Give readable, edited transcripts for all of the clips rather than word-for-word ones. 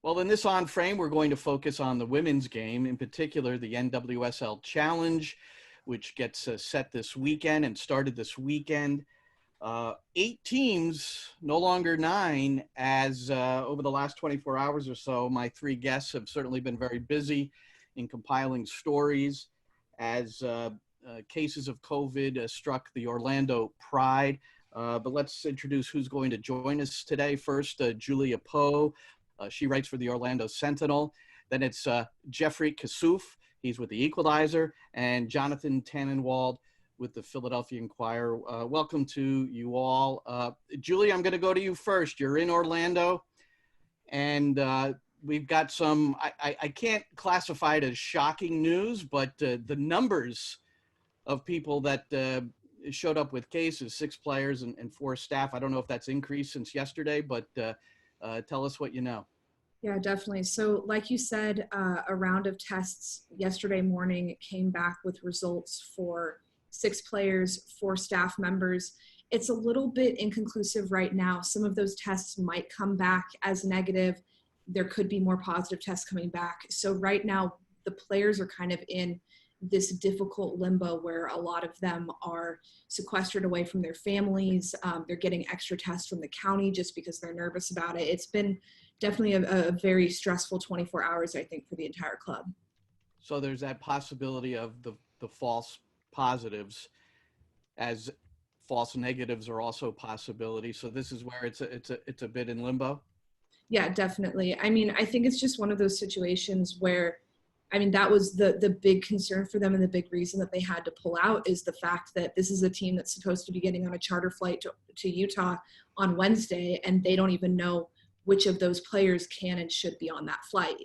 Well, in this on frame, we're going to focus on the women's game, in particular the NWSL Challenge, which gets set this weekend and started this weekend. 8 teams, no longer 9, as over the last 24 hours or so, my 3 guests have certainly been very busy in compiling stories as cases of COVID struck the Orlando Pride. But let's introduce who's going to join us today. First, Julia Poe. She writes for the Orlando Sentinel. Then it's Jeffrey Kassouf. He's with the Equalizer, and Jonathan Tannenwald with the Philadelphia Inquirer. Welcome to you all. Julie, I'm going to go to you first. You're in Orlando, and we've got some, I can't classify it as shocking news, but the numbers of people that showed up with cases, 6 players and 4 staff. I don't know if that's increased since yesterday, but tell us what you know. Yeah, definitely. So like you said, a round of tests yesterday morning came back with results for 6 players, 4 staff members. It's a little bit inconclusive right now. Some of those tests might come back as negative. There could be more positive tests coming back. So right now, the players are kind of in this difficult limbo where a lot of them are sequestered away from their families. They're getting extra tests from the county just because they're nervous about it. It's been definitely a very stressful 24 hours, I think, for the entire club. So there's that possibility of the false positives, as false negatives are also possibilities. So this is where it's a bit in limbo. Yeah, definitely. I mean, I think it's just one of those situations where, I mean, that was the big concern for them, and the big reason that they had to pull out is the fact that this is a team that's supposed to be getting on a charter flight to Utah on Wednesday, and they don't even know which of those players can and should be on that flight.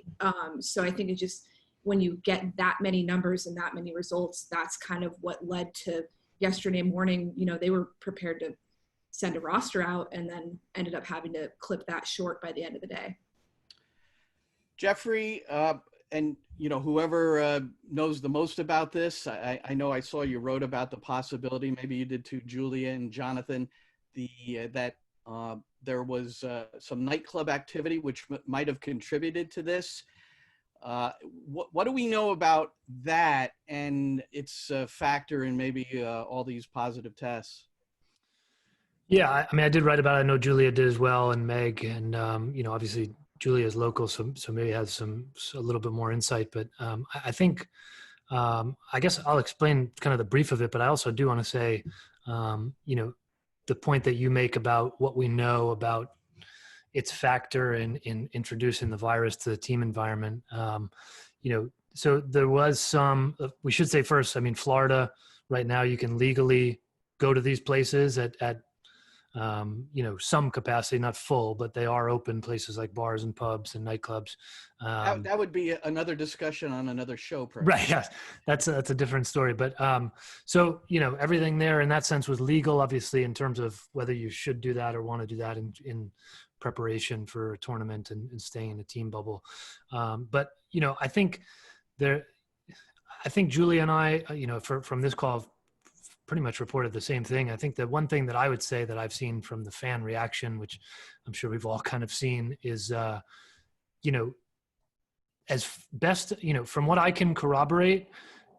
So I think it just, when you get that many numbers and that many results, that's kind of what led to yesterday morning. You know, they were prepared to send a roster out and then ended up having to clip that short by the end of the day. Jeffrey, and you know, whoever knows the most about this, I know I saw you wrote about the possibility, maybe you did too, Julia and Jonathan, that there was some nightclub activity which might have contributed to this. What do we know about that and its factor in maybe all these positive tests? Yeah, I mean, I did write about it. I know Julia did as well, and Meg, and you know, obviously Julia is local, so maybe has a little bit more insight. But I think, I guess I'll explain kind of the brief of it. But I also do want to say, you know, the point that you make about what we know about its factor in introducing the virus to the team environment. You know, so there was some. We should say first, I mean, Florida right now, you can legally go to these places at you know, some capacity, not full, but they are open, places like bars and pubs and nightclubs. That would be another discussion on another show. Perhaps. Right. Yes. That's a different story. But so, you know, everything there in that sense was legal, obviously, in terms of whether you should do that or want to do that in preparation for a tournament and staying in a team bubble. But, you know, I think Julia and I, you know, from this call, pretty much reported the same thing. I think the one thing that I would say that I've seen from the fan reaction, which I'm sure we've all kind of seen, is, you know, as best, you know, from what I can corroborate,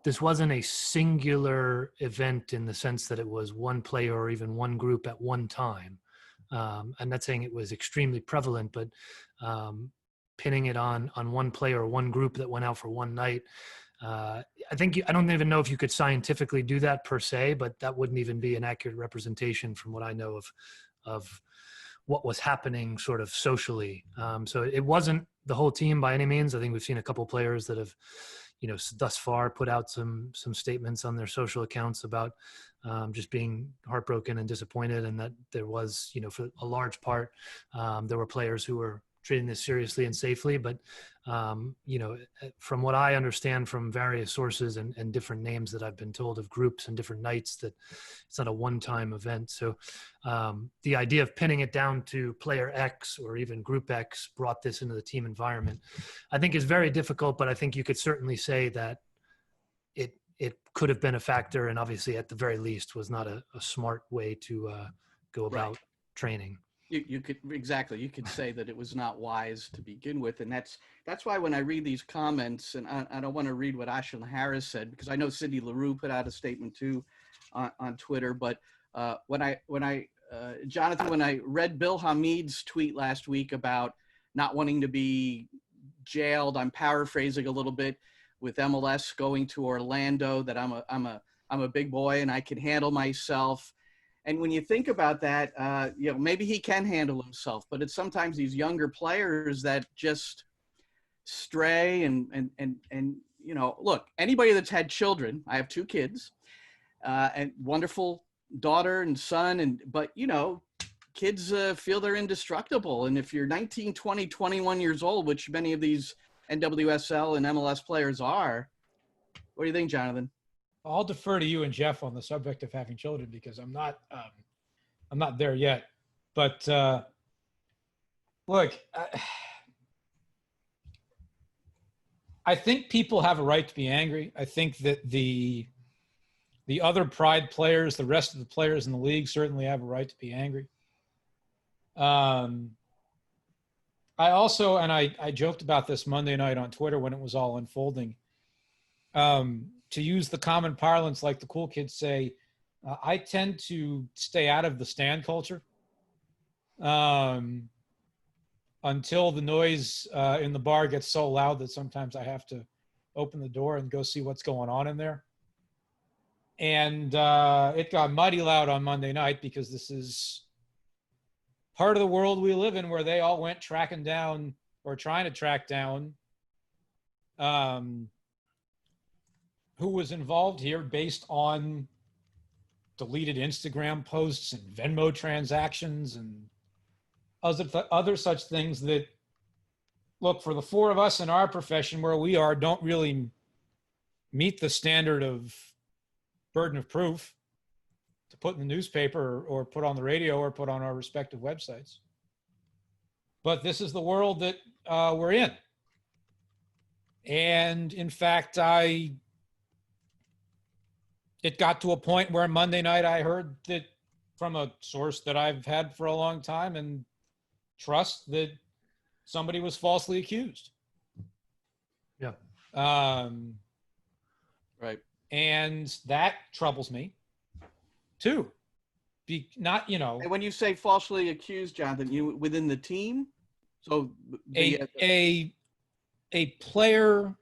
this wasn't a singular event in the sense that it was one player or even one group at one time. I'm not saying it was extremely prevalent, but pinning it on one player or one group that went out for one night, I don't even know if you could scientifically do that per se, but that wouldn't even be an accurate representation from what I know of what was happening sort of socially. So it wasn't the whole team by any means. I think we've seen a couple players that have, you know, thus far put out some statements on their social accounts about just being heartbroken and disappointed, and that there was, you know, for a large part, there were players who were treating this seriously and safely. But, you know, from what I understand from various sources and different names that I've been told of groups and different nights, that it's not a one-time event. So the idea of pinning it down to player X or even group X brought this into the team environment, I think is very difficult, but I think you could certainly say that it could have been a factor, and obviously at the very least was not a smart way to go about training. You could exactly. You could say that it was not wise to begin with, and that's why when I read these comments, and I don't want to read what Ashlyn Harris said because I know Cindy LaRue put out a statement too on Twitter. But Jonathan, when I read Bill Hamid's tweet last week about not wanting to be jailed, I'm paraphrasing a little bit, with MLS going to Orlando, that I'm a big boy and I can handle myself. And when you think about that, maybe he can handle himself, but it's sometimes these younger players that just stray and look, anybody that's had children, I have 2 kids, and wonderful daughter and son, but kids feel they're indestructible. And if you're 19, 20, 21 years old, which many of these NWSL and MLS players are, what do you think, Jonathan? I'll defer to you and Jeff on the subject of having children because I'm not there yet. But look, I think people have a right to be angry. I think that the other Pride players, the rest of the players in the league, certainly have a right to be angry. I also, and I joked about this Monday night on Twitter when it was all unfolding. To use the common parlance, like the cool kids say, I tend to stay out of the stand culture until the noise in the bar gets so loud that sometimes I have to open the door and go see what's going on in there. And it got mighty loud on Monday night because this is part of the world we live in where they all went tracking down or trying to track down who was involved here based on deleted Instagram posts and Venmo transactions and other such things that, look, for the 4 of us in our profession where we are, don't really meet the standard of burden of proof to put in the newspaper or put on the radio or put on our respective websites. But this is the world that we're in. And in fact, it got to a point where Monday night I heard that from a source that I've had for a long time and trust that somebody was falsely accused. Yeah. Right. And that troubles me too. And when you say falsely accused, Jonathan, you within the team? So a player,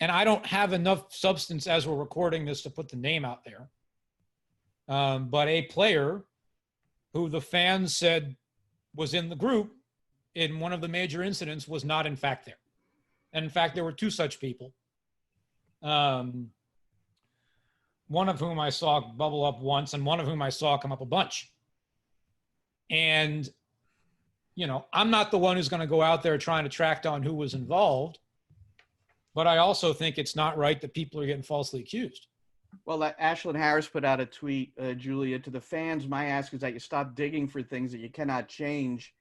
and I don't have enough substance as we're recording this to put the name out there, but a player who the fans said was in the group in one of the major incidents was not in fact there. And in fact, there were 2 such people. One of whom I saw bubble up once and one of whom I saw come up a bunch. And, I'm not the one who's going to go out there trying to track down who was involved, but I also think it's not right that people are getting falsely accused. Well, Ashlyn Harris put out a tweet, Julia, to the fans. My ask is that you stop digging for things that you cannot change.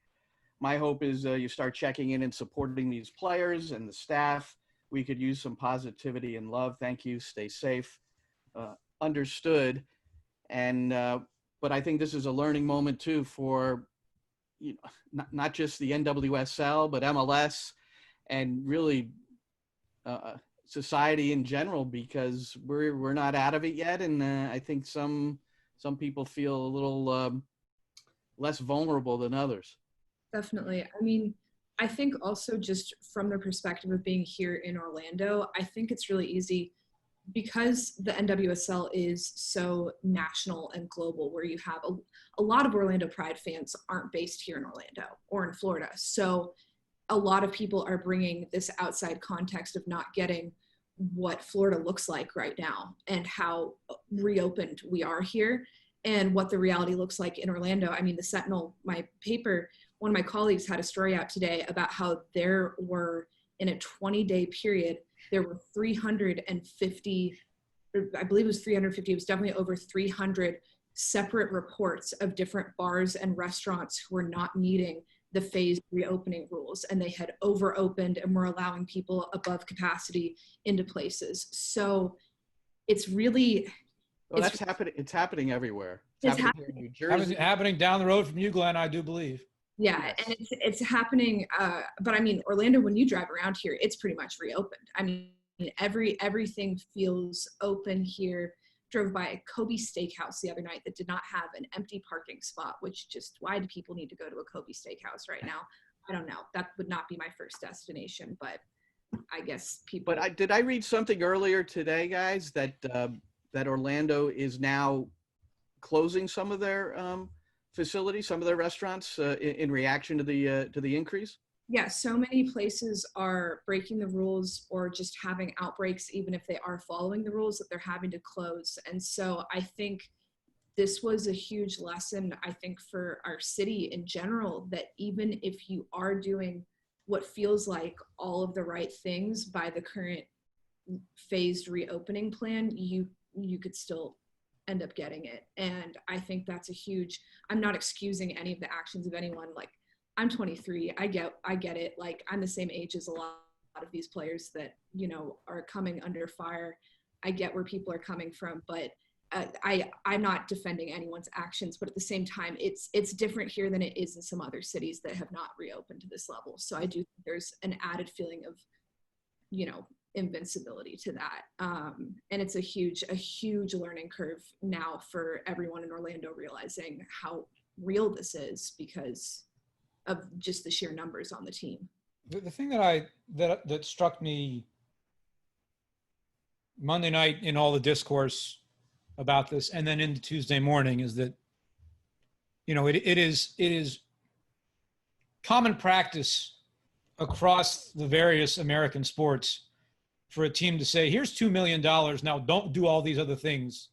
My hope is you start checking in and supporting these players and the staff. We could use some positivity and love. Thank you. Stay safe. Understood. And but I think this is a learning moment too for not just the NWSL but MLS and really society in general, because we're not out of it yet, and I think some people feel a little less vulnerable than others. Definitely. I mean, I think also just from the perspective of being here in Orlando, I think it's really easy because the NWSL is so national and global, where you have a lot of Orlando Pride fans aren't based here in Orlando or in Florida. So a lot of people are bringing this outside context of not getting what Florida looks like right now and how reopened we are here and what the reality looks like in Orlando. I mean, the Sentinel, my paper, one of my colleagues had a story out today about how there were, in a 20-day period, there were 350, I believe it was 350, it was definitely over 300 separate reports of different bars and restaurants who were not meeting the phased reopening rules, and they had over-opened and were allowing people above capacity into places. So it's really, Well, that's happening. It's happening everywhere. It's happening here in New Jersey. Happening down the road from you, Glenn, I do believe. Yeah, Yes. and it's happening. But I mean, Orlando, when you drive around here, it's pretty much reopened. I mean, everything feels open here. Drove by a Kobe Steakhouse the other night that did not have an empty parking spot, which just, why do people need to go to a Kobe Steakhouse right now? I don't know. That would not be my first destination, but I guess people. But did I read something earlier today, guys, that that Orlando is now closing some of their facilities, some of their restaurants in reaction to the increase? Yeah, so many places are breaking the rules or just having outbreaks, even if they are following the rules, that they're having to close. And so I think this was a huge lesson, I think, for our city in general, that even if you are doing what feels like all of the right things by the current phased reopening plan, you could still end up getting it. And I think that's a huge, I'm not excusing any of the actions of anyone. Like, I'm 23. I get it. Like, I'm the same age as a lot of these players that, you know, are coming under fire. I get where people are coming from, but I'm not defending anyone's actions. But at the same time, it's different here than it is in some other cities that have not reopened to this level. So I do think there's an added feeling of, you know, invincibility to that. And it's a huge learning curve now for everyone in Orlando, realizing how real this is because of just the sheer numbers on the team. The thing that struck me Monday night in all the discourse about this, and then into Tuesday morning, is that, you know, it is common practice across the various American sports for a team to say, here's $2 million, now don't do all these other things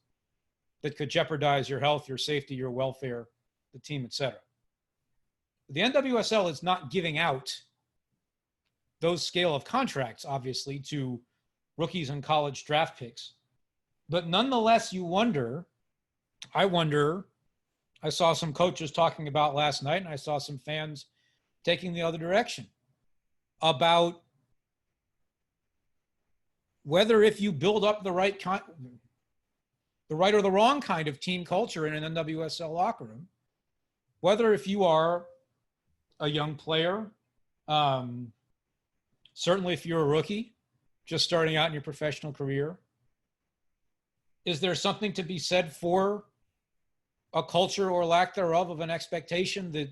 that could jeopardize your health, your safety, your welfare, the team, etc. The NWSL is not giving out those scale of contracts, obviously, to rookies and college draft picks. But nonetheless, I saw some coaches talking about last night, and I saw some fans taking the other direction about whether, if you build up the right or the wrong kind of team culture in an NWSL locker room, whether if you are a young player, certainly if you're a rookie just starting out in your professional career, is there something to be said for a culture or lack thereof of an expectation that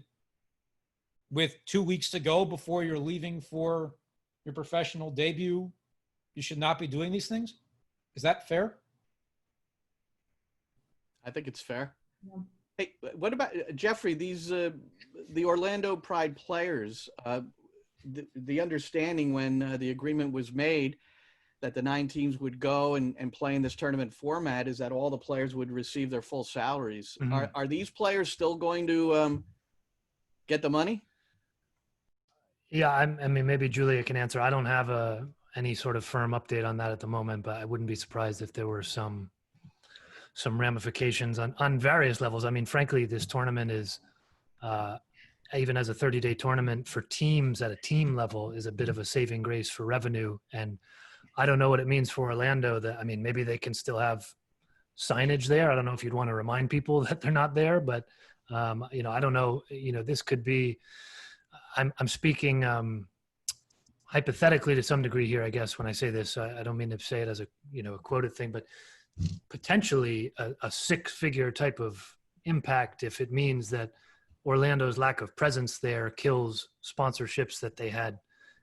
with 2 weeks to go before you're leaving for your professional debut, you should not be doing these things? Is that fair? I think it's fair. Yeah. Hey, what about Jeffrey? These the Orlando Pride players. The understanding when the agreement was made that the 9 teams would go and play in this tournament format is that all the players would receive their full salaries. Mm-hmm. Are these players still going to get the money? Yeah, I mean, maybe Julia can answer. I don't have any sort of firm update on that at the moment, but I wouldn't be surprised if there were some ramifications on various levels. I mean, frankly, this tournament is, even as a 30-day tournament for teams at a team level, is a bit of a saving grace for revenue. And I don't know what it means for Orlando. That, I mean, maybe they can still have signage there. I don't know if you'd want to remind people that they're not there, but you know, I don't know. You know, this could be. I'm speaking hypothetically to some degree here, I guess, when I say this. I don't mean to say it as a, you know, a quoted thing, but potentially a 6-figure type of impact if it means that Orlando's lack of presence there kills sponsorships that they had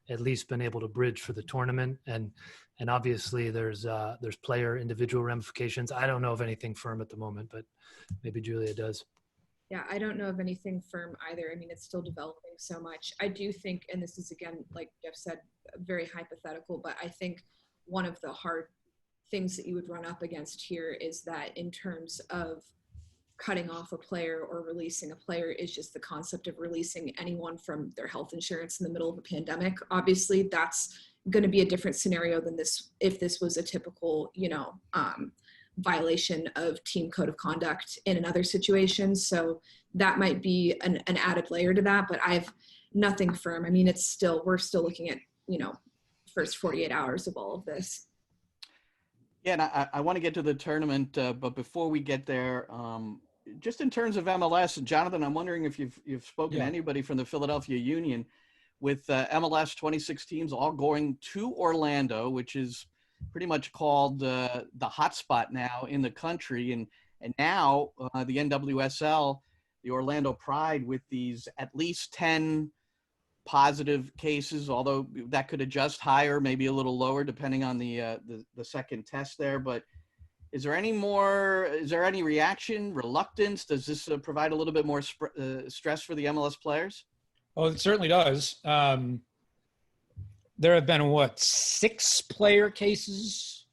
at least been able to bridge for the tournament. And obviously there's player individual ramifications. I don't know of anything firm at the moment, but maybe Julia does. Yeah, I don't know of anything firm either. I mean, it's still developing so much. I do think, and this is, again, like Jeff said, very hypothetical, but I think one of the hard things that you would run up against here is that in terms of cutting off a player or releasing a player is just the concept of releasing anyone from their health insurance in the middle of a pandemic. Obviously, that's going to be a different scenario than this if this was a typical, you know, violation of team code of conduct in another situation. So that might be an added layer to that, but I've nothing firm. I mean, we're still looking at, you know, first 48 hours of all of this. Yeah, and I want to get to the tournament, but before we get there, just in terms of MLS, Jonathan, I'm wondering if you've spoken to Yeah. anybody from the Philadelphia Union with MLS 26 teams all going to Orlando, which is pretty much called the hotspot now in the country, and now the NWSL, the Orlando Pride, with these at least 10 positive cases, although that could adjust higher, maybe a little lower, depending on the second test there. But is there any reaction, reluctance? Does this provide a little bit more stress for the MLS players? Oh, it certainly does. There have been, 6 player cases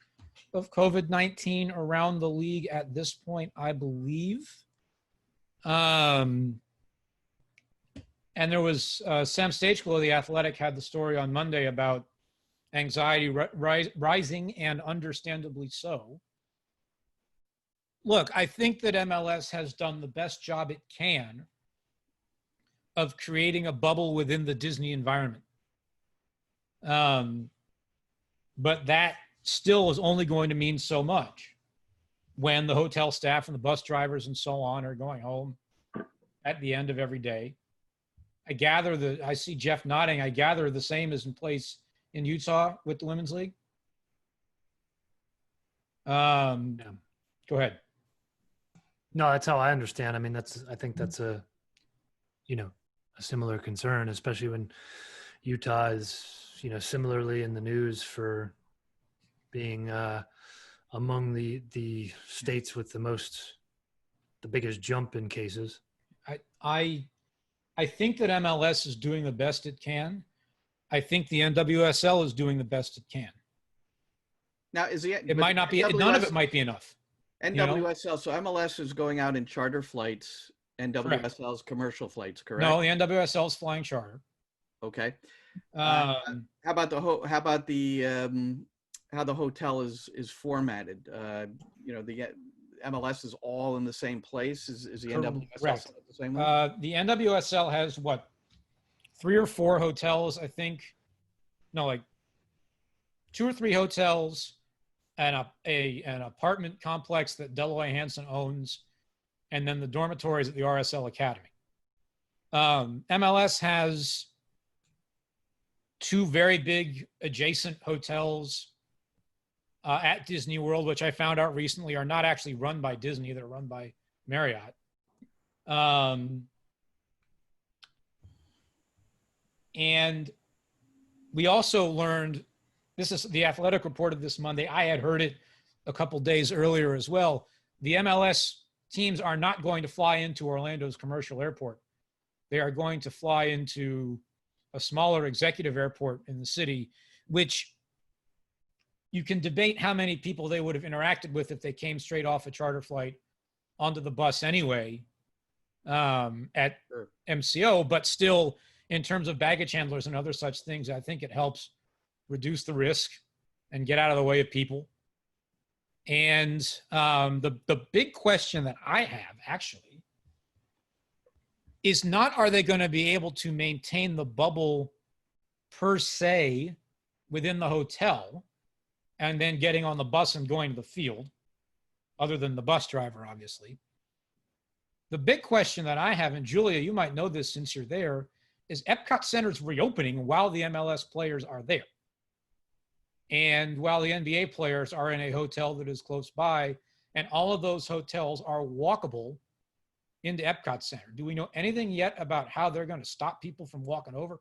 of COVID-19 around the league at this point, I believe. And there was Sam Stageko of The Athletic had the story on Monday about anxiety rising, and understandably so. Look, I think that MLS has done the best job it can of creating a bubble within the Disney environment. But that still is only going to mean so much when the hotel staff and the bus drivers and so on are going home at the end of every day. I see Jeff nodding. I gather the same is in place in Utah with the Women's League. Yeah. Go ahead. No, that's how I understand. I mean, I think that's a similar concern, especially when Utah is, similarly in the news for being among the states with the biggest jump in cases. I think that MLS is doing the best it can. I think the NWSL is doing the best it can. Now, it might not be, none of it might be enough. NWSL, so MLS is going out in charter flights, NWSL's commercial flights, correct? No, the NWSL is flying charter. Okay. How about how the hotel is formatted? The MLS is all in the same place. Is the NWSL the same way? The NWSL has 3 or 4 hotels, I think. No, like 2 or 3 hotels and an apartment complex that Deloy Hansen owns, and then the dormitories at the RSL Academy. MLS has 2 very big adjacent hotels at Disney World, which I found out recently are not actually run by Disney. They're run by Marriott. And we also learned, this is The Athletic reported this Monday, I had heard it a couple days earlier as well, the MLS teams are not going to fly into Orlando's commercial airport. They are going to fly into a smaller executive airport in the city, which you can debate how many people they would have interacted with if they came straight off a charter flight onto the bus anyway at MCO, but still, in terms of baggage handlers and other such things, I think it helps reduce the risk and get out of the way of people. And the big question that I have actually is not, are they going to be able to maintain the bubble per se within the hotel and then getting on the bus and going to the field, other than the bus driver, obviously. The big question that I have, and Julia, you might know this since you're there, is Epcot Center's reopening while the MLS players are there. And while the NBA players are in a hotel that is close by, and all of those hotels are walkable into Epcot Center. Do we know anything yet about how they're going to stop people from walking over?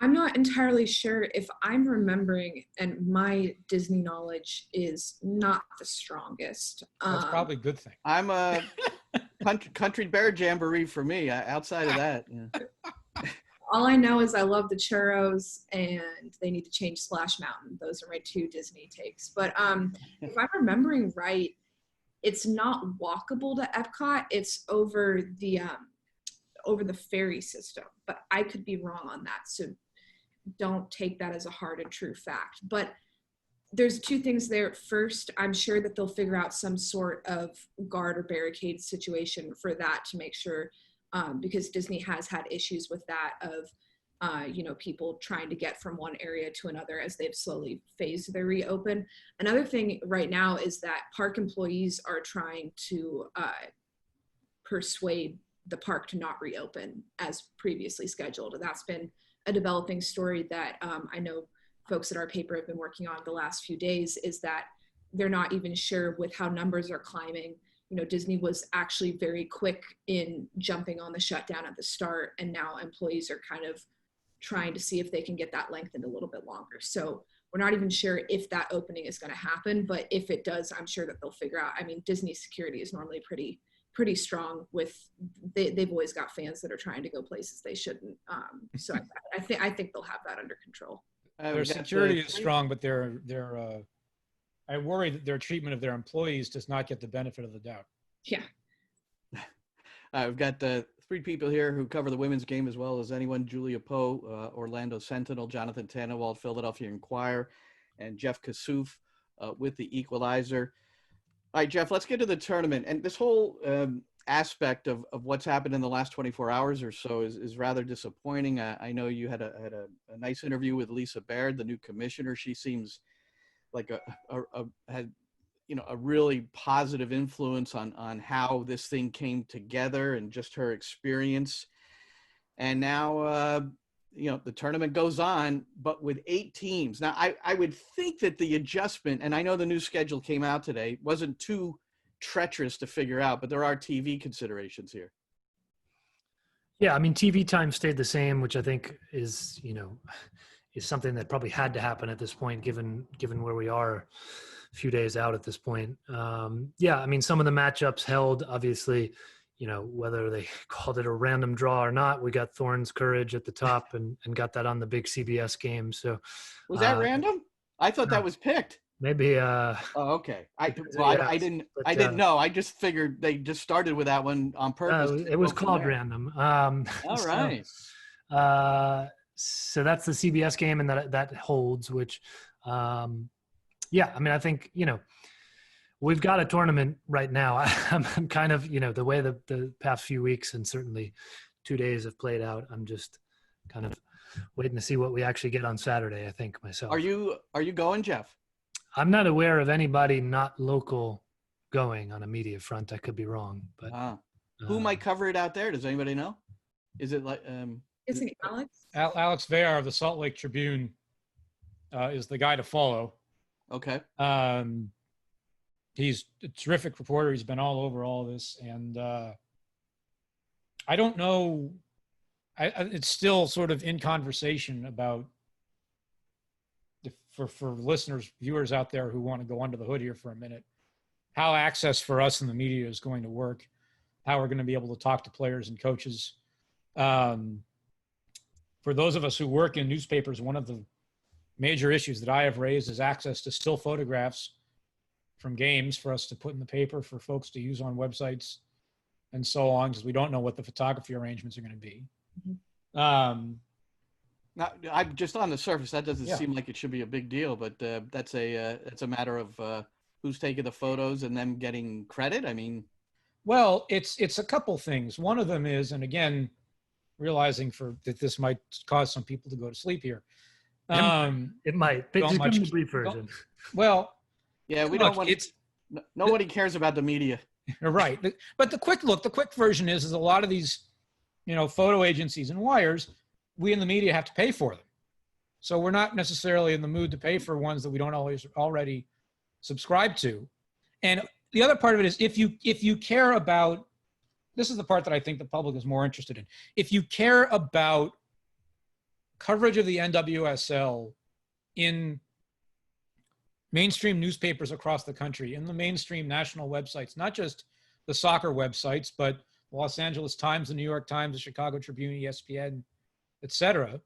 I'm not entirely sure. If I'm remembering, and my Disney knowledge is not the strongest. That's probably a good thing. I'm a country bear jamboree for me. Outside of that, yeah. All I know is I love the churros, and they need to change Splash Mountain. Those are my 2 Disney takes. But if I'm remembering right, it's not walkable to Epcot. It's over the ferry system. But I could be wrong on that, so don't take that as a hard and true fact. But there's 2 things there. First, I'm sure that they'll figure out some sort of guard or barricade situation for that to make sure, because Disney has had issues with that, of people trying to get from one area to another as they've slowly phased their reopen. Another thing right now is that park employees are trying to persuade the park to not reopen as previously scheduled. And that's been a developing story that I know folks at our paper have been working on the last few days, is that they're not even sure with how numbers are climbing. Disney was actually very quick in jumping on the shutdown at the start, and now employees are kind of trying to see if they can get that lengthened a little bit longer. So we're not even sure if that opening is going to happen, but if it does, I'm sure that they'll figure out. I mean, Disney security is normally pretty strong with, they've always got fans that are trying to go places they shouldn't. So I think they'll have that under control. Their security is strong, but I worry that their treatment of their employees does not get the benefit of the doubt. Yeah. We've got 3 people here who cover the women's game as well as anyone: Julia Poe, Orlando Sentinel; Jonathan Tannenwald, Philadelphia Inquirer; and Jeff Kassouf with the Equalizer. All right, Jeff, let's get to the tournament. And this whole aspect of what's happened in the last 24 hours or so is rather disappointing. I know you had a nice interview with Lisa Baird, the new commissioner. She seems like had a really positive influence on how this thing came together and just her experience. And now the tournament goes on, but with 8 teams. Now I would think that the adjustment, and I know the new schedule came out today, wasn't too treacherous to figure out, but there are TV considerations here. Yeah, I mean, TV time stayed the same, which I think is something that probably had to happen at this point, given where we are a few days out at this point. Yeah, I mean, some of the matchups held, obviously, whether they called it a random draw or not, we got Thorns Courage at the top and got that on the big CBS game. So was that random? I thought that was picked. Maybe. Oh, okay. I didn't know. I just figured they just started with that one on purpose. It was called random. All right. So that's the CBS game, and that holds, which, yeah, I mean, I think, we've got a tournament right now. I'm kind of, the way the past few weeks and certainly 2 days have played out, I'm just kind of waiting to see what we actually get on Saturday, I think, myself. Are you going, Jeff? I'm not aware of anybody not local going on a media front. I could be wrong, but who might cover it out there? Does anybody know? Is it like Is it Alex? Alex Vayar of the Salt Lake Tribune is the guy to follow. Okay. He's a terrific reporter. He's been all over all this, and I don't know. It's still sort of in conversation about for listeners, viewers out there who want to go under the hood here for a minute, how access for us in the media is going to work, how we're going to be able to talk to players and coaches. For those of us who work in newspapers, one of the major issues that I have raised is access to still photographs from games for us to put in the paper for folks to use on websites and so on, because we don't know what the photography arrangements are going to be. Mm-hmm. Now, I'm just on the surface. That doesn't seem like it should be a big deal, but that's a matter of who's taking the photos and them getting credit. I mean, well, it's a couple things. One of them is, and again, realizing that this might cause some people to go to sleep here. It might. Just give me the brief version. Well, yeah, we don't want. Nobody cares about the media. Right, but the quick version is a lot of these, photo agencies and wires, we in the media have to pay for them. So we're not necessarily in the mood to pay for ones that we don't always already subscribe to. And the other part of it is if you care about, this is the part that I think the public is more interested in. If you care about coverage of the NWSL in mainstream newspapers across the country, in the mainstream national websites, not just the soccer websites, but the Los Angeles Times, the New York Times, the Chicago Tribune, ESPN, etc.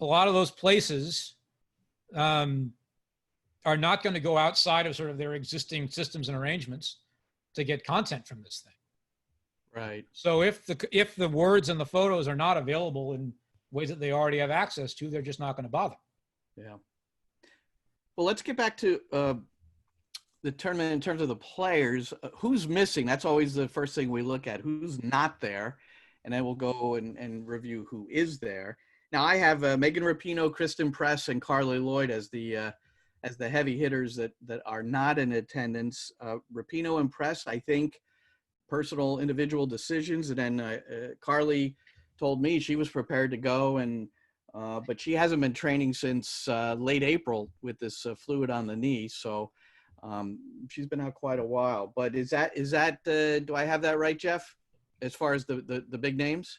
A lot of those places are not going to go outside of sort of their existing systems and arrangements to get content from this thing. Right. So if the words and the photos are not available in ways that they already have access to, they're just not going to bother. Yeah. Well, let's get back to the tournament in terms of the players. Who's missing? That's always the first thing we look at. Who's not there? and then we'll go and review who is there. Now I have Megan Rapinoe, Kristen Press, and Carly Lloyd as the heavy hitters that are not in attendance. Rapinoe and Press, I think, personal individual decisions, and then Carly told me she was prepared to go, and but she hasn't been training since late April with this fluid on the knee, so she's been out quite a while. But is that do I have that right, Jeff, as far as the big names?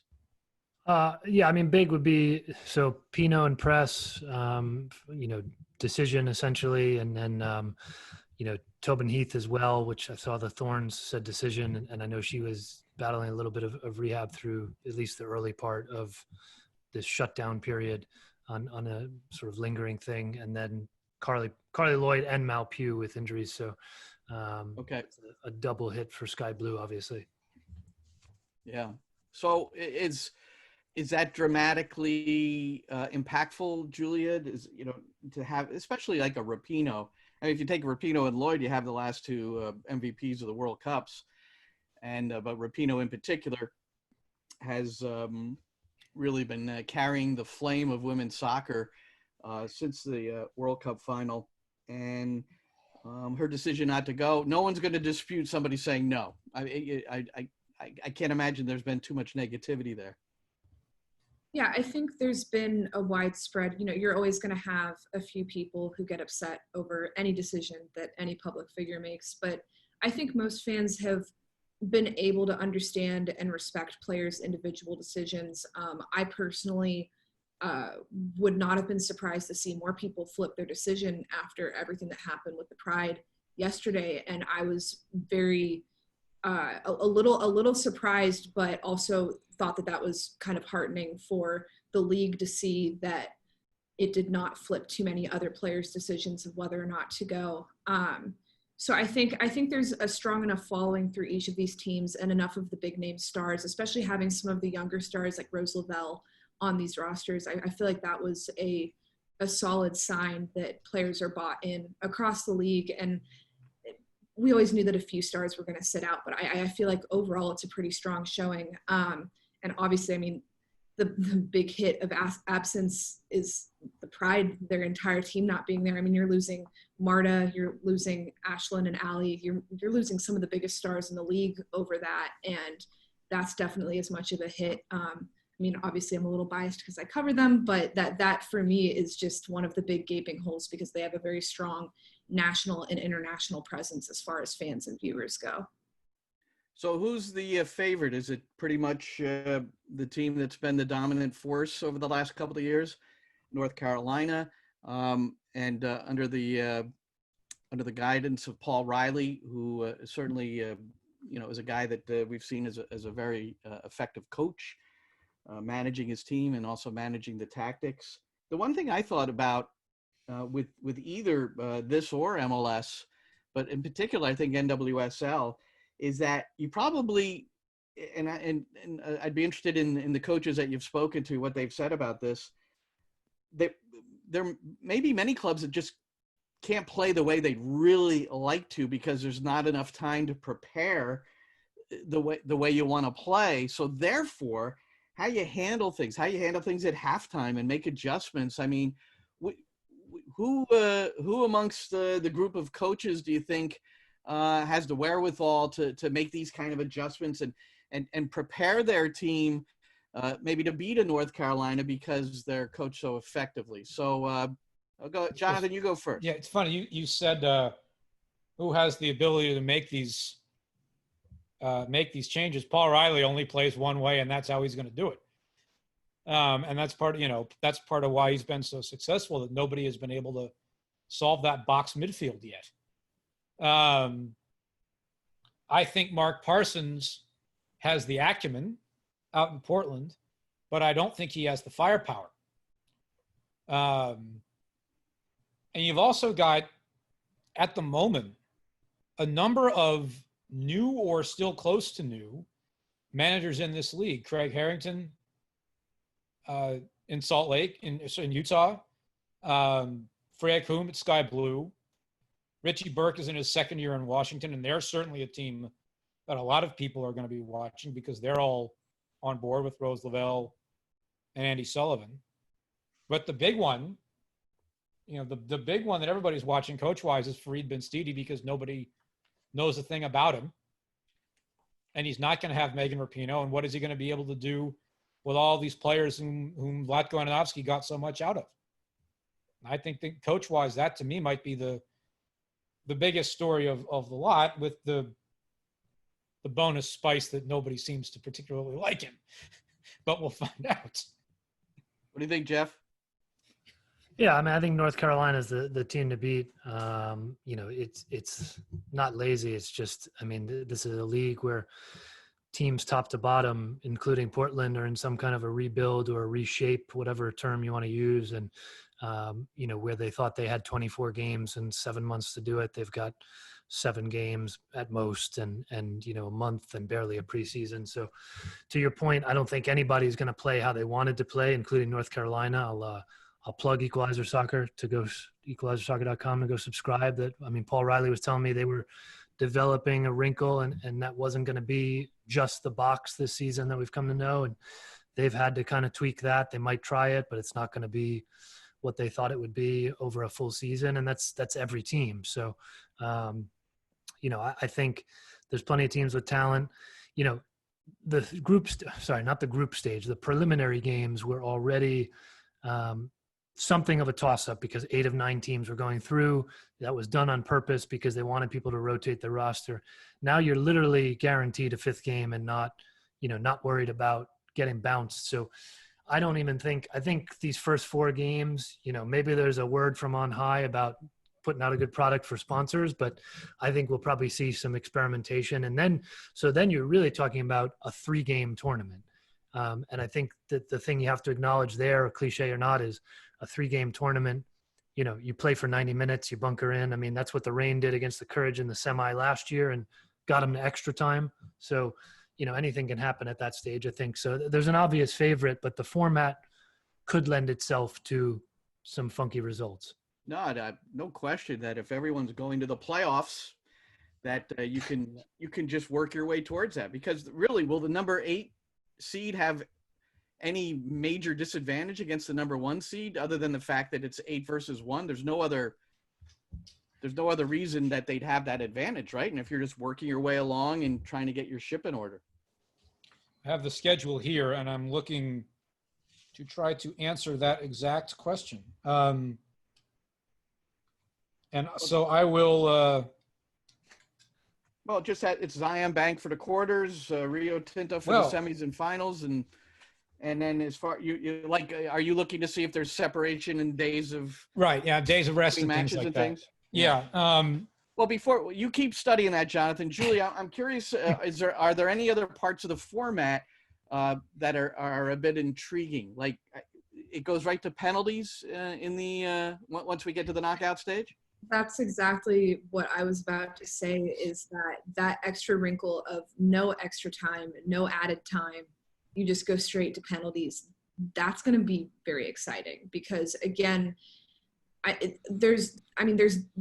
Yeah, I mean, big would be so Pino and Press, decision essentially, and then Tobin Heath as well, which I saw the Thorns said decision, and I know she was battling a little bit of rehab through at least the early part of this shutdown period on a sort of lingering thing, and then Carly Lloyd and Mal Pugh with injuries. So okay, a double hit for Sky Blue, obviously. Yeah. So is that dramatically impactful, Julia? To have, especially like a Rapinoe. I mean, if you take Rapinoe and Lloyd, you have the last two MVPs of the World Cups, and but Rapinoe in particular has really been carrying the flame of women's soccer since the World Cup final, and her decision not to go. No one's going to dispute somebody saying no. I can't imagine there's been too much negativity there. Yeah, I think there's been a widespread, you're always going to have a few people who get upset over any decision that any public figure makes. But I think most fans have been able to understand and respect players' individual decisions. I personally would not have been surprised to see more people flip their decision after everything that happened with the Pride yesterday. And I was very, a little surprised, but also thought that was kind of heartening for the league to see that it did not flip too many other players' decisions of whether or not to go. So I think there's a strong enough following through each of these teams, and enough of the big name stars, especially having some of the younger stars like Rose Lavelle on these rosters. I feel like that was a solid sign that players are bought in across the league. And we always knew that a few stars were going to sit out, but I feel like overall it's a pretty strong showing. And obviously, I mean, the big hit of absence is the Pride, their entire team not being there. I mean, you're losing Marta, you're losing Ashlyn and Allie, you're losing some of the biggest stars in the league over that, and that's definitely as much of a hit. I mean, obviously I'm a little biased because I cover them, but that for me is just one of the big gaping holes, because they have a very strong national and international presence as far as fans and viewers go. So who's the favorite? Is it pretty much the team that's been the dominant force over the last couple of years, North Carolina, and under the guidance of Paul Riley, who certainly is a guy that we've seen as a very effective coach, managing his team and also managing the tactics. The one thing I thought about with either this or MLS, but in particular I think NWSL, is that you probably, and I'd be interested in the coaches that you've spoken to, what they've said about this. There may be many clubs that just can't play the way they'd really like to because there's not enough time to prepare the way you want to play. So therefore, how you handle things at halftime and make adjustments. I mean, who amongst the group of coaches do you think has the wherewithal to make these kind of adjustments and prepare their team maybe to beat a North Carolina because they're coached so effectively? So I'll go, Jonathan, you go first. Yeah, it's funny. You said who has the ability to make these changes. Paul Riley only plays one way, and that's how he's going to do it. And that's part of why he's been so successful, that nobody has been able to solve that box midfield yet. I think Mark Parsons has the acumen out in Portland, but I don't think he has the firepower. And you've also got, at the moment, a number of new or still close to new managers in this league. Craig Harrington in Salt Lake, in Utah. Freya Kuhn at Sky Blue. Richie Burke is in his second year in Washington, and they're certainly a team that a lot of people are going to be watching because they're all on board with Rose Lavelle and Andy Sullivan. But the big one, the big one that everybody's watching coach-wise is Farid Benstiti, because nobody knows a thing about him. And he's not going to have Megan Rapinoe. And what is he going to be able to do with all these players whom Vlatko Ananovsky got so much out of? I think that coach-wise, that to me might be the biggest story of the lot, with the bonus spice that nobody seems to particularly like him. But we'll find out. What do you think, Jeff? Yeah, I mean, I think North Carolina is the team to beat. It's not lazy. It's just, I mean, this is a league where teams top to bottom, including Portland, are in some kind of a rebuild or a reshape, whatever term you want to use. And, where they thought they had 24 games and 7 months to do it, they've got 7 games at most and a month and barely a preseason. So to your point, I don't think anybody's going to play how they wanted to play, including North Carolina. I'll plug Equalizer Soccer to go equalizersoccer.com and go subscribe. Paul Riley was telling me they were developing a wrinkle and that wasn't going to be just the box this season that we've come to know. And they've had to kind of tweak that. They might try it, but it's not going to be what they thought it would be over a full season. And that's every team. So, I think there's plenty of teams with talent. The preliminary games were already something of a toss-up because 8 of 9 teams were going through. That was done on purpose because they wanted people to rotate the roster. Now you're literally guaranteed a 5th game and not worried about getting bounced. So I think these first 4 games, maybe there's a word from on high about putting out a good product for sponsors, but I think we'll probably see some experimentation. And then you're really talking about a 3-game tournament. And I think that the thing you have to acknowledge there, cliche or not, is a 3-game tournament. You play for 90 minutes, you bunker in. I mean, that's what the Reign did against the Courage in the semi last year and got them to extra time. So, anything can happen at that stage, I think. So there's an obvious favorite, but the format could lend itself to some funky results. No question that if everyone's going to the playoffs, that you can just work your way towards that. Because really, will the number 8 seed have any major disadvantage against the number 1 seed other than the fact that it's 8 versus 1? There's no other reason that they'd have that advantage, right? And if you're just working your way along and trying to get your ship in order. I have the schedule here, and I'm looking to try to answer that exact question. And so I will. It's Zion Bank for the quarters, Rio Tinto for the semis and finals, and then as far you like, are you looking to see if there's separation in days of days of rest and things like that? Yeah. Well, before you keep studying that, Jonathan, Julie, I'm curious. Are there any other parts of the format that are a bit intriguing? Like it goes right to penalties in the once we get to the knockout stage. That's exactly what I was about to say, is that extra wrinkle of no extra time, no added time. You just go straight to penalties. That's going to be very exciting because, again, there's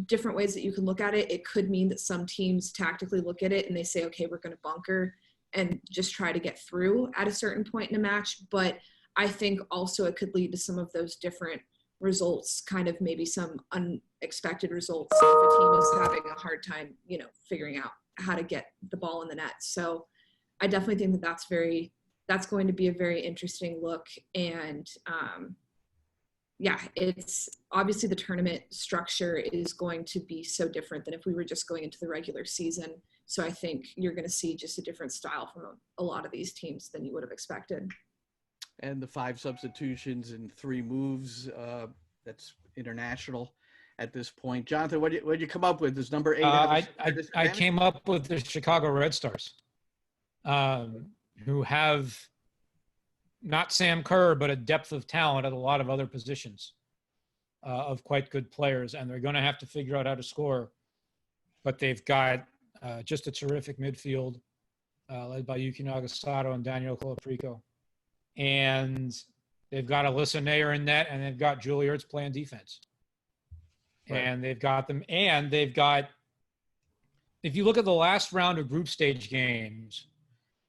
different ways that you can look at it. It could mean that some teams tactically look at it and they say, okay, we're going to bunker and just try to get through at a certain point in a match. But I think also it could lead to some of those different results, kind of maybe some unexpected results if a team is having a hard time, figuring out how to get the ball in the net. So I definitely think that's going to be a very interesting look. And it's obviously the tournament structure is going to be so different than if we were just going into the regular season. So I think you're going to see just a different style from a lot of these teams than you would have expected. And the 5 substitutions and 3 moves, that's international at this point. Jonathan, what did you come up with? Is number 8? I came up with the Chicago Red Stars, who have not Sam Kerr, but a depth of talent at a lot of other positions of quite good players. And they're going to have to figure out how to score. But they've got just a terrific midfield led by Yuki Nagasato and Daniel Colaprico. And they've got Alyssa Nair in net, and they've got Julie Ertz playing defense. Right. And they've got them. And they've got – if you look at the last round of group stage games,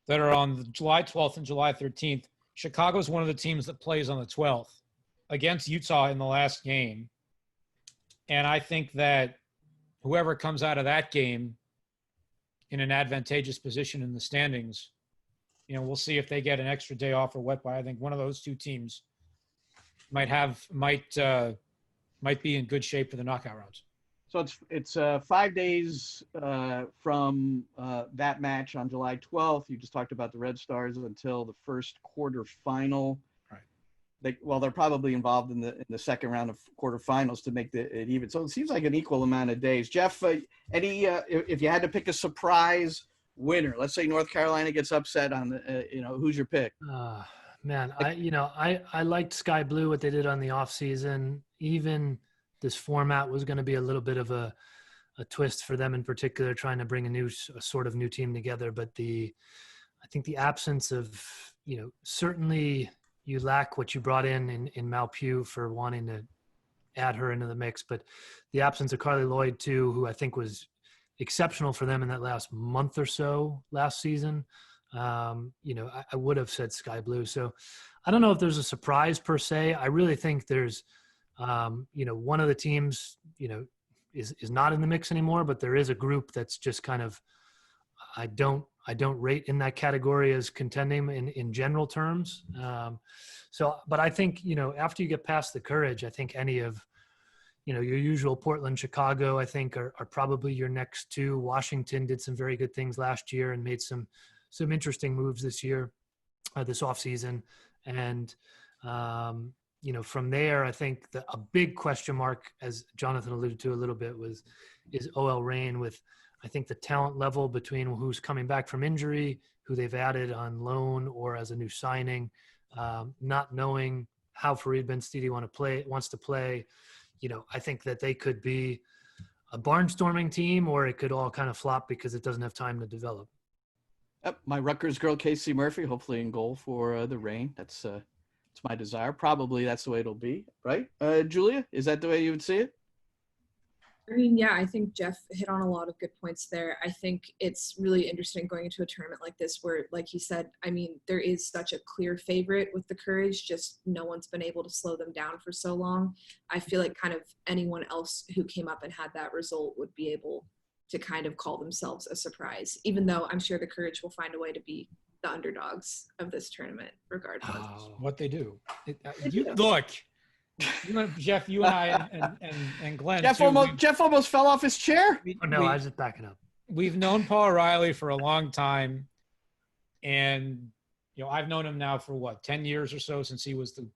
that are on the July 12th and July 13th. Chicago is one of the teams that plays on the 12th against Utah in the last game. And I think that whoever comes out of that game in an advantageous position in the standings, we'll see if they get an extra day off or what. But I think one of those two teams might be in good shape for the knockout rounds. So it's 5 days from that match on July 12th. You just talked about the Red Stars until the first quarterfinal. Right. They're probably involved in the second round of quarterfinals to make it even. So it seems like an equal amount of days. Jeff, if you had to pick a surprise winner, let's say North Carolina gets upset on who's your pick? Man, I liked Sky Blue, what they did on the off season. Even this format was going to be a little bit of a twist for them in particular, trying to bring a sort of new team together. But I think the absence of, certainly you lack what you brought in Malpew for wanting to add her into the mix, but the absence of Carly Lloyd too, who I think was exceptional for them in that last month or so last season. I would have said Sky Blue. So I don't know if there's a surprise per se. I really think there's, one of the teams, is not in the mix anymore, but there is a group that's just kind of, I don't rate in that category as contending in general terms. But I think, after you get past the Courage, I think any of, your usual Portland, Chicago, I think are probably your next two. Washington did some very good things last year and made some interesting moves this year, this offseason. And, from there, I think a big question mark, as Jonathan alluded to a little bit, is OL Reign, with, I think, the talent level between who's coming back from injury, who they've added on loan or as a new signing, not knowing how Farid Ben-Stidi wants to play. I think that they could be a barnstorming team, or it could all kind of flop because it doesn't have time to develop. Yep, my Rutgers girl, Casey Murphy, hopefully in goal for the Reign. That's my desire. Probably that's the way it'll be, right? Julia, is that the way you would see it? I mean, yeah, I think Jeff hit on a lot of good points there. I think it's really interesting going into a tournament like this where, like he said, I mean, there is such a clear favorite with the Courage, just no one's been able to slow them down for so long. I feel like kind of anyone else who came up and had that result would be able to kind of call themselves a surprise, even though I'm sure the Courage will find a way to be the underdogs of this tournament regardless. What they do. Look. Jeff, you and I and Glenn. Jeff almost fell off his chair. I was just backing up. We've known Paul O'Reilly for a long time, and I've known him now for 10 years or so, since he was the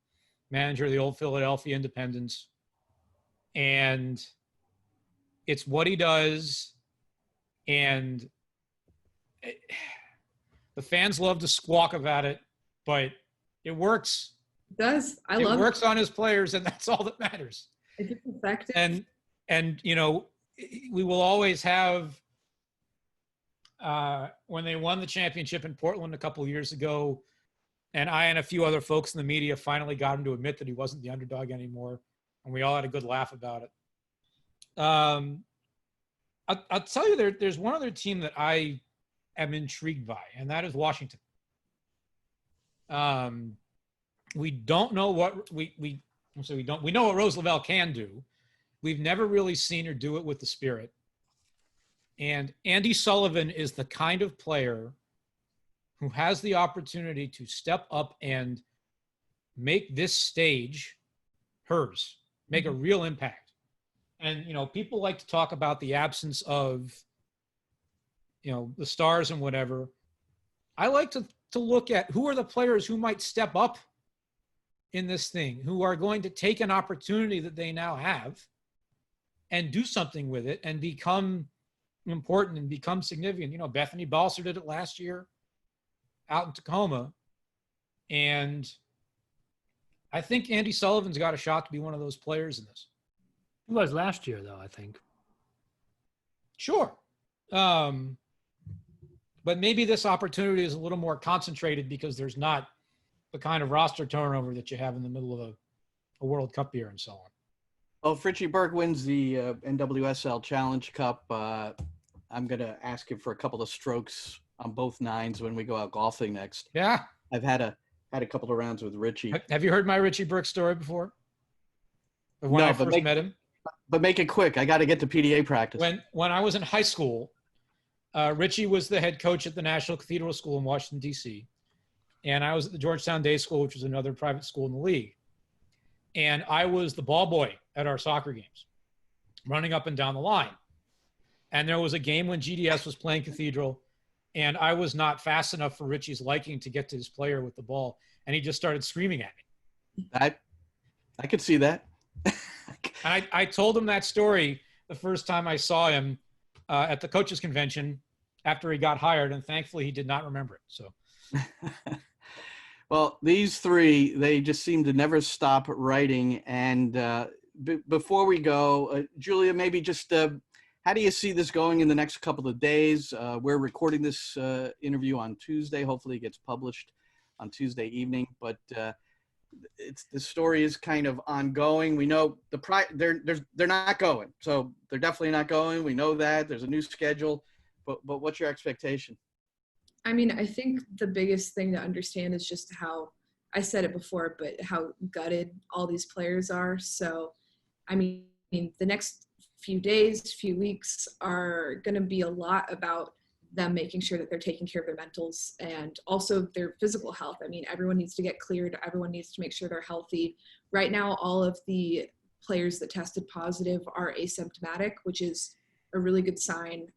manager of the old Philadelphia Independents, and it's what he does, and the fans love to squawk about it, but it works. It does. It works on his players, and that's all that matters. It's effective. And we will always have when they won the championship in Portland a couple of years ago, and I and a few other folks in the media finally got him to admit that he wasn't the underdog anymore, and we all had a good laugh about it. I'll tell you, there's one other team that I am intrigued by, and that is Washington. We don't know what we know what Rose Lavelle can do. We've never really seen her do it with the Spirit. And Andy Sullivan is the kind of player who has the opportunity to step up and make this stage hers, make a real impact. And, people like to talk about the absence of, the stars and whatever. I like to look at who are the players who might step up in this thing, who are going to take an opportunity that they now have and do something with it and become important and become significant. Bethany Balser did it last year out in Tacoma. And I think Andy Sullivan's got a shot to be one of those players in this. He was last year, though, I think. Sure. But maybe this opportunity is a little more concentrated because there's not the kind of roster turnover that you have in the middle of a World Cup year and so on. Well, if Richie Berg wins the NWSL Challenge Cup, I'm going to ask him for a couple of strokes on both nines when we go out golfing next. Yeah. I've had a couple of rounds with Richie. Have you heard my Richie Brooks story before? When I first met him? But make it quick. I got to get to PDA practice. When I was in high school, Richie was the head coach at the National Cathedral School in Washington, D.C. And I was at the Georgetown Day School, which was another private school in the league. And I was the ball boy at our soccer games, running up and down the line. And there was a game when GDS was playing Cathedral, and I was not fast enough for Richie's liking to get to his player with the ball. And he just started screaming at me. I could see that. And I told him that story the first time I saw him at the coaches convention after he got hired. And thankfully he did not remember it. So. Well, these three, they just seem to never stop writing. And before we go, Julia, maybe just how do you see this going in the next couple of days? We're recording this interview on Tuesday. Hopefully it gets published on Tuesday evening. But the story is kind of ongoing. We know they're not going. So they're definitely not going. We know that. There's a new schedule. But what's your expectation? I mean, I think the biggest thing to understand is just how, I said it before, but how gutted all these players are. So, I mean, the next few days, few weeks are going to be a lot about them making sure that they're taking care of their mentals and also their physical health. I mean, everyone needs to get cleared. Everyone needs to make sure they're healthy. Right now, all of the players that tested positive are asymptomatic, which is a really good sign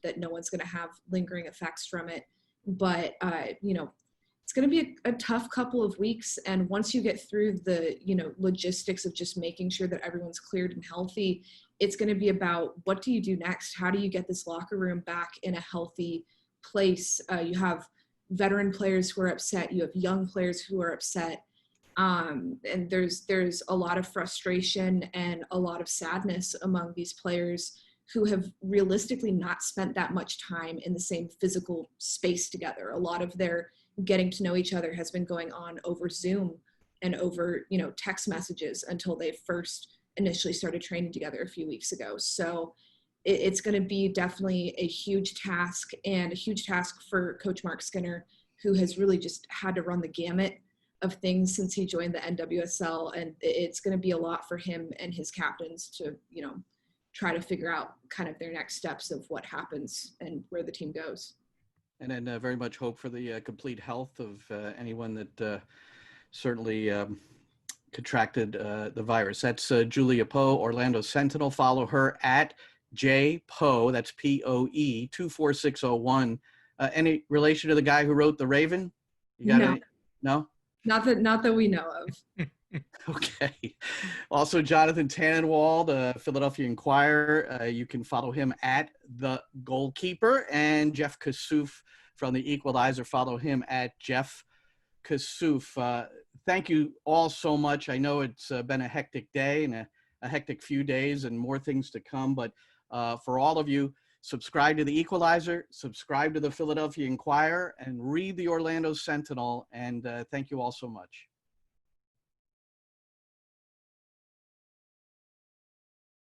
that no one's going to have lingering effects from it. But, it's going to be a tough couple of weeks. And once you get through the, logistics of just making sure that everyone's cleared and healthy, it's going to be about what do you do next? How do you get this locker room back in a healthy place? You have veteran players who are upset. You have young players who are upset. And there's a lot of frustration and a lot of sadness among these players who have realistically not spent that much time in the same physical space together. A lot of their getting to know each other has been going on over Zoom and over, text messages until they first initially started training together a few weeks ago. So it's going to be definitely a huge task, and a huge task for Coach Mark Skinner, who has really just had to run the gamut of things since he joined the NWSL. And it's going to be a lot for him and his captains to, try to figure out kind of their next steps of what happens and where the team goes. And then very much hope for the complete health of anyone that certainly contracted the virus. That's Julia Poe, Orlando Sentinel. Follow her at jpoe, that's POE 24601. Any relation to the guy who wrote The Raven? You got any? No? Not that we know of. Okay. Also, Jonathan Tannenwald, Philadelphia Inquirer. You can follow him at The Goalkeeper. And Jeff Kassouf from the Equalizer. Follow him at Jeff Kassouf. Thank you all so much. I know it's been a hectic day and a hectic few days and more things to come. But for all of you, subscribe to the Equalizer, subscribe to the Philadelphia Inquirer, and read the Orlando Sentinel. And thank you all so much.